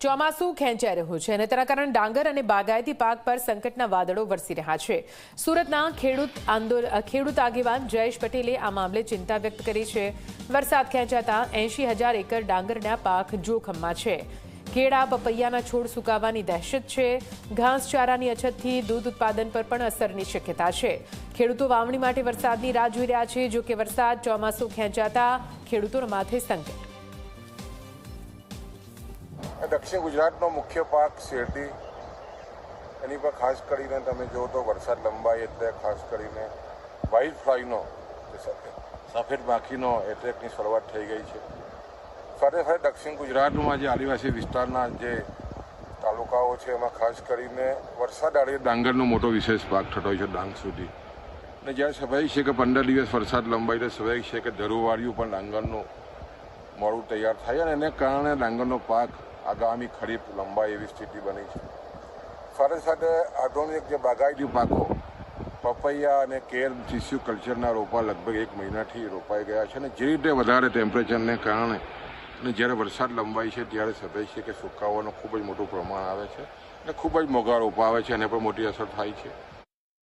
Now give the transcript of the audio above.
ચોમાસું ખેંચાઈ રહ્યું છે અને તેના કારણે ડાંગર અને બાગાયતી પાક પર સંકટના વાદળો વરસી રહ્યા છે। સુરતના ખેડૂત આગેવાન જયેશ પટેલે આ મામલે ચિંતા વ્યક્ત કરી છે। વરસાદ ખેંચાતા 80,000 એકર ડાંગરના પાક જોખમમાં છે। કેળા પપૈયાના છોડ સુકાવાની દહેશત છે। ઘાસચારાની અછતથી દૂધ ઉત્પાદન પર પણ અસરની શક્યતા છે। ખેડૂતો વાવણી માટે વરસાદની રાહ જોઈ રહ્યા છે। જો કે વરસાદ ચોમાસું ખેંચાતા ખેડૂતોના માથે સંકટ। દક્ષિણ ગુજરાતનો મુખ્ય પાક શેરડી, એની પર ખાસ કરીને તમે જુઓ તો વરસાદ લંબાય એટલે ખાસ કરીને વ્હાઇટ ફ્લાયનો સફેદ માખીનો એટેકની શરૂઆત થઈ ગઈ છે। સાથે સાથે દક્ષિણ ગુજરાતમાં જે આદિવાસી વિસ્તારના જે તાલુકાઓ છે એમાં ખાસ કરીને વરસાદ આડે ડાંગરનો મોટો વિશેષ પાક થતો હોય છે ડાંગ સુધી। અને જ્યારે સ્વાભાવિક છે કે 15 દિવસ વરસાદ લંબાય તો સ્વાભાવિક છે કે ધરુવાળિયું પણ ડાંગરનું મોડું તૈયાર થાય અને એને કારણે ડાંગરનો પાક આગામી ખરીફ લંબાઈ એવી સ્થિતિ બની છે। સાથે સાથે આધુનિક જે બાગાયતી પાકો પપૈયા અને કેર ટીસ્યુ કલ્ચરના રોપા લગભગ 1 મહિનાથી રોપાઈ ગયા છે અને જે રીતે વધારે ટેમ્પરેચરને કારણે અને જ્યારે વરસાદ લંબાય છે ત્યારે સ્વાભાવિક છે કે સુકાવાનું ખૂબ જ મોટું પ્રમાણ આવે છે અને ખૂબ જ મોંઘા રોપા આવે છે એને પણ મોટી અસર થાય છે।